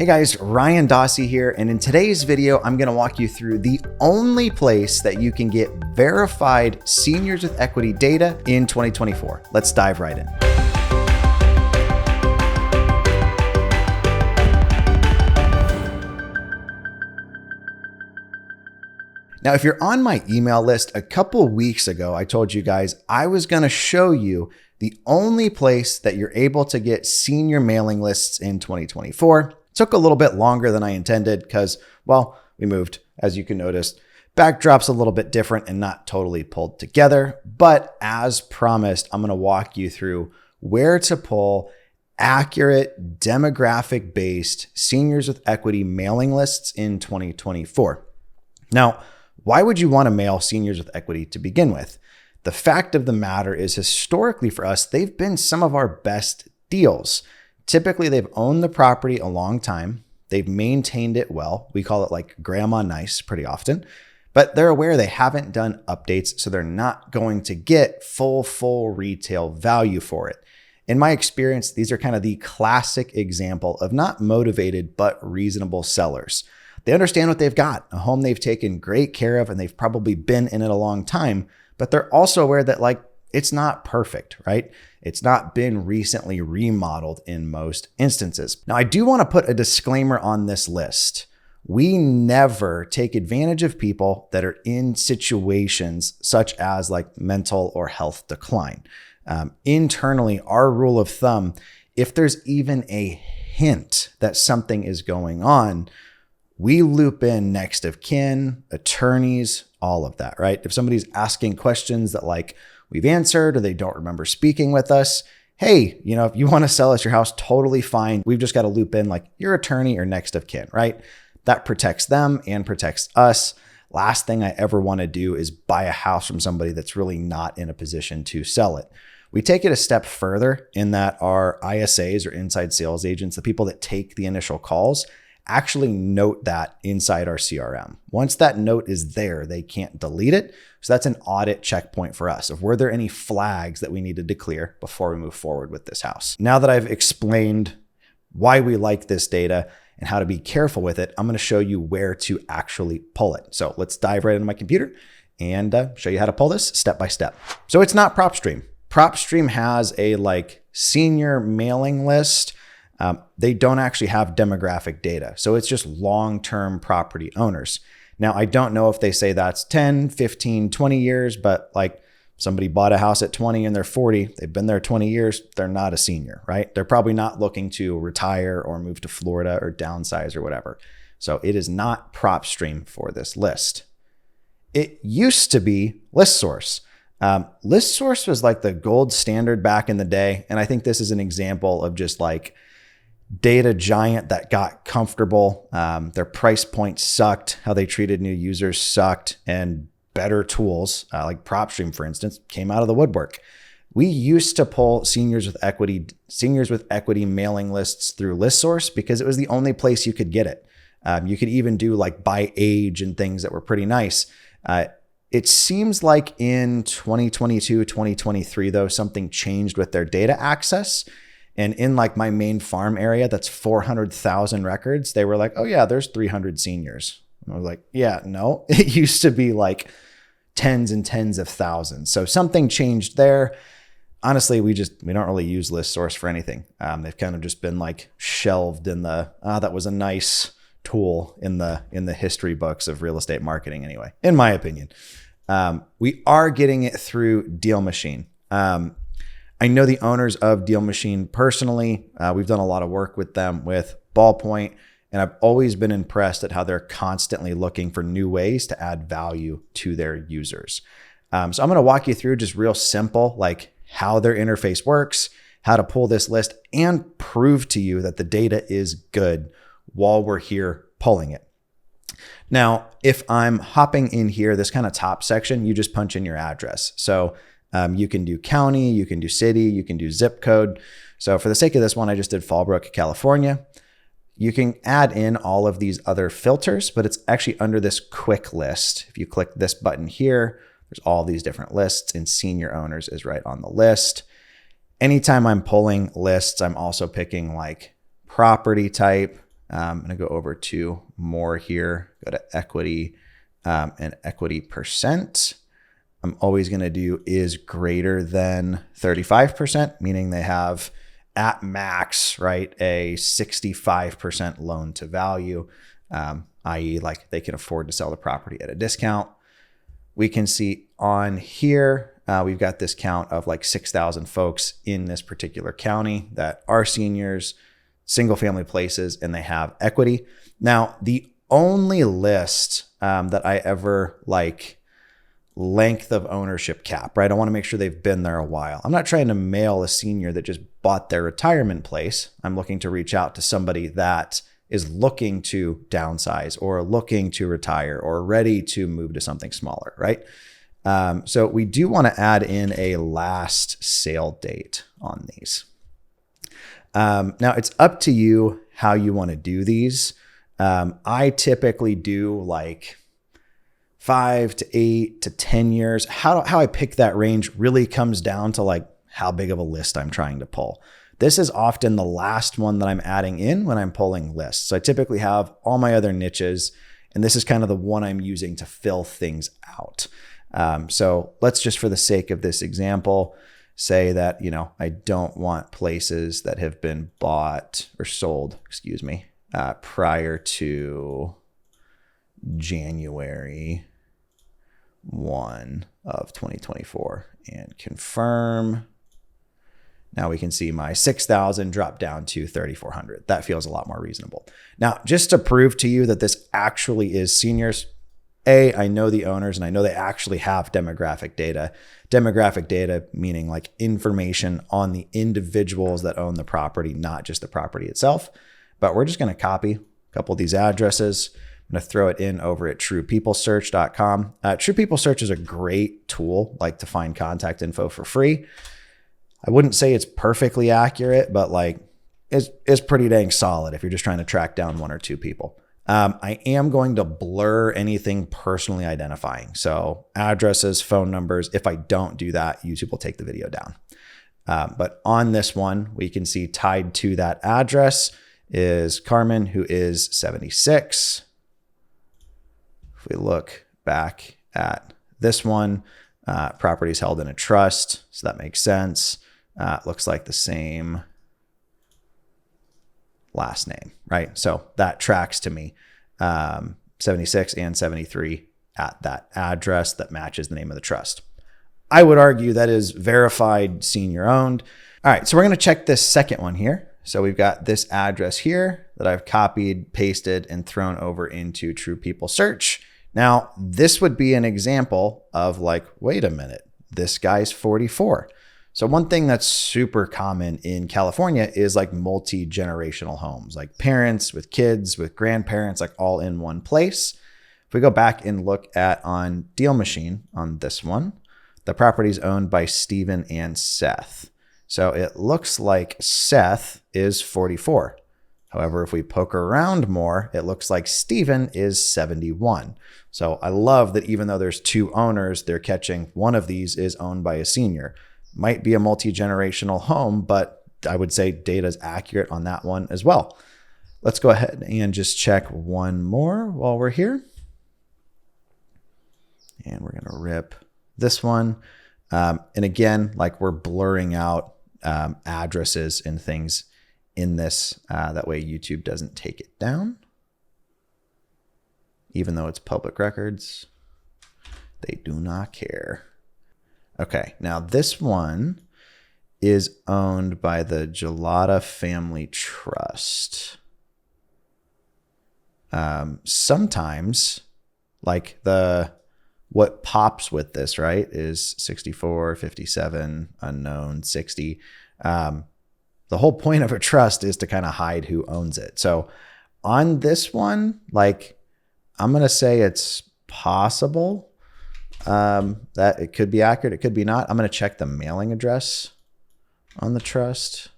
Hey guys, Ryan Dossey here, and in today's video, I'm gonna walk you through the only place that you can get verified seniors with equity data in 2024. Let's dive right in. Now, if you're on my email list, a couple weeks ago, I told you guys I was gonna show you the only place that you're able to get senior mailing lists in 2024. Took a little bit longer than I intended because, well, we moved, as you can notice. Backdrop's a little bit different and not totally pulled together, but as promised, I'm gonna walk you through where to pull accurate demographic-based seniors with equity mailing lists in 2024. Now, why would you want to mail seniors with equity to begin with? The fact of the matter is, historically for us, they've been some of our best deals. Typically, they've owned the property a long time. They've maintained it well. We call it like grandma nice pretty often, but they're aware they haven't done updates, so they're not going to get full retail value for it. In my experience, these are kind of the classic example of not motivated, but reasonable sellers. They understand what they've got, a home they've taken great care of, and they've probably been in it a long time, but they're also aware that it's not perfect, right? It's not been recently remodeled in most instances. Now, I do want to put a disclaimer on this list. We never take advantage of people that are in situations such as like mental or health decline. Internally, our rule of thumb, if there's even a hint that something is going on, we loop in next of kin, attorneys, all of that, right? If somebody's asking questions that we've answered or they don't remember speaking with us, hey, if you want to sell us your house, totally fine. We've just got to loop in your attorney or next of kin, right? That protects them and protects us. Last thing I ever want to do is buy a house from somebody that's really not in a position to sell it. We take it a step further in that our ISAs or inside sales agents, the people that take the initial calls, actually note that inside our CRM. Once that note is there, they can't delete it. So that's an audit checkpoint for us of were there any flags that we needed to clear before we move forward with this house. Now that I've explained why we like this data and how to be careful with it, I'm going to show you where to actually pull it. So let's dive right into my computer and show you how to pull this step by step. So it's not Propstream. Propstream has a senior mailing list. They don't actually have demographic data. So it's just long-term property owners. Now, I don't know if they say that's 10, 15, 20 years, but somebody bought a house at 20 and they're 40, they've been there 20 years, they're not a senior, right? They're probably not looking to retire or move to Florida or downsize or whatever. So it is not Propstream for this list. It used to be Listsource. Listsource was the gold standard back in the day. And I think this is an example of just data giant that got comfortable. Their price point sucked. How they treated new users sucked, and better tools like Propstream, for instance, came out of the woodwork. We used to pull seniors with equity mailing lists through Listsource because it was the only place you could get it. You could even do by age and things that were pretty nice. It seems like in 2022, 2023, though, something changed with their data access. And in my main farm area, that's 400,000 records. They were oh yeah, there's 300 seniors. And I was yeah, no, it used to be tens and tens of thousands. So something changed there. Honestly, we don't really use Listsource for anything. They've kind of just been shelved in the, that was a nice tool in the history books of real estate marketing anyway, in my opinion. We are getting it through Deal Machine. I know the owners of Deal Machine personally. We've done a lot of work with them with Ballpoint, and I've always been impressed at how they're constantly looking for new ways to add value to their users. So I'm going to walk you through just real simple, how their interface works, how to pull this list, and prove to you that the data is good while we're here pulling it. Now, if I'm hopping in here, this kind of top section, you just punch in your address. So you can do county, you can do city, you can do zip code. So for the sake of this one, I just did Fallbrook, California. You can add in all of these other filters, but it's actually under this quick list. If you click this button here, there's all these different lists, and senior owners is right on the list. Anytime I'm pulling lists, I'm also picking property type. I'm going to go over to more here, go to equity and equity percent. I'm always going to do is greater than 35%, meaning they have at max, right, a 65% loan to value, i.e. like they can afford to sell the property at a discount. We can see on here, we've got this count of like 6,000 folks in this particular county that are seniors, single family places, and they have equity. Now, the only list that I ever like length of ownership cap, right? I want to make sure they've been there a while. I'm not trying to mail a senior that just bought their retirement place. I'm looking to reach out to somebody that is looking to downsize or looking to retire or ready to move to something smaller, right? So we do want to add in a last sale date on these. Now it's up to you how you want to do these. I typically do like 5 to 8 to 10 years. How I pick that range really comes down to like how big of a list I'm trying to pull. This is often the last one that I'm adding in when I'm pulling lists. So I typically have all my other niches, and this is kind of the one I'm using to fill things out. So let's just, for the sake of this example, say that, you know, I don't want places that have been bought or sold, prior to January 1 of 2024, and confirm. Now we can see my 6,000 drop down to 3,400. That feels a lot more reasonable. Now, just to prove to you that this actually is seniors, I know the owners and I know they actually have demographic data. Demographic data meaning like information on the individuals that own the property, not just the property itself. But we're just going to copy a couple of these addresses. I'm going to throw it in over at truepeoplesearch.com. True People Search is a great tool, like to find contact info for free. I wouldn't say it's perfectly accurate, but like it's pretty dang solid if you're just trying to track down 1 or 2 people. I am going to blur anything personally identifying. So addresses, phone numbers. If I don't do that, YouTube will take the video down. But on this one, we can see tied to that address is Carmen, who is 76. If we look back at this one, property is held in a trust. So that makes sense. Looks like the same last name, right? So that tracks to me, 76 and 73 at that address that matches the name of the trust. I would argue that is verified senior owned. All right, so we're going to check this second one here. So we've got this address here that I've copied, pasted, and thrown over into True People Search. Now, this would be an example of like, wait a minute, this guy's 44. So one thing that's super common in California is like multi-generational homes, like parents with kids, with grandparents, like all in one place. If we go back and look at on Deal Machine on this one, the property is owned by Stephen and Seth. So it looks like Seth is 44. However, if we poke around more, it looks like Stephen is 71. So I love that even though there's 2 owners, they're catching one of these is owned by a senior. Might be a multi-generational home, but I would say data is accurate on that one as well. Let's go ahead and just check one more while we're here. And we're going to rip this one. And again, like we're blurring out addresses and things in this. That way YouTube doesn't take it down. Even though it's public records, they do not care. Okay, now this one is owned by the Gelada Family Trust. Sometimes, like what pops with this, right, is 64, 57, unknown, 60. The whole point of a trust is to kind of hide who owns it. So on this one, like I'm going to say it's possible that it could be accurate. It could be not. I'm going to check the mailing address on the trust.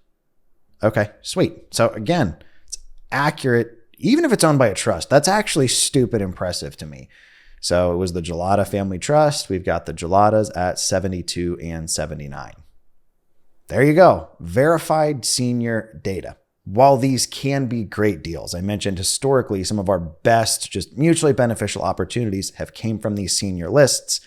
Okay, sweet. So again, it's accurate. Even if it's owned by a trust, that's actually stupid impressive to me. So it was the Gelada Family Trust. We've got the Geladas at 72 and 79. There you go. Verified senior data. While these can be great deals, I mentioned historically some of our best, just mutually beneficial opportunities have came from these senior lists.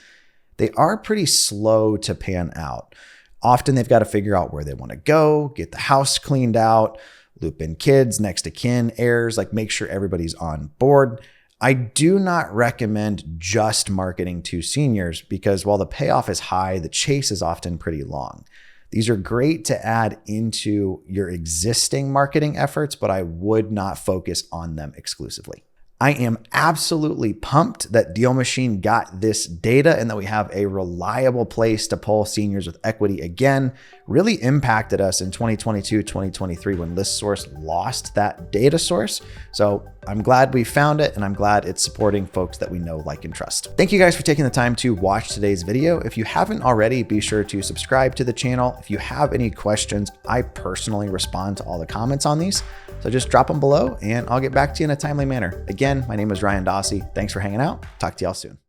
They are pretty slow to pan out. Often they've got to figure out where they want to go, get the house cleaned out, loop in kids, next of kin, heirs, like make sure everybody's on board. I do not recommend just marketing to seniors because while the payoff is high, the chase is often pretty long. These are great to add into your existing marketing efforts, but I would not focus on them exclusively. I am absolutely pumped that Deal Machine got this data and that we have a reliable place to pull seniors with equity again. Really impacted us in 2022, 2023 when Listsource lost that data source. So I'm glad we found it and I'm glad it's supporting folks that we know, like, and trust. Thank you guys for taking the time to watch today's video. If you haven't already, be sure to subscribe to the channel. If you have any questions, I personally respond to all the comments on these. So just drop them below and I'll get back to you in a timely manner. Again, my name is Ryan Dossey. Thanks for hanging out. Talk to y'all soon.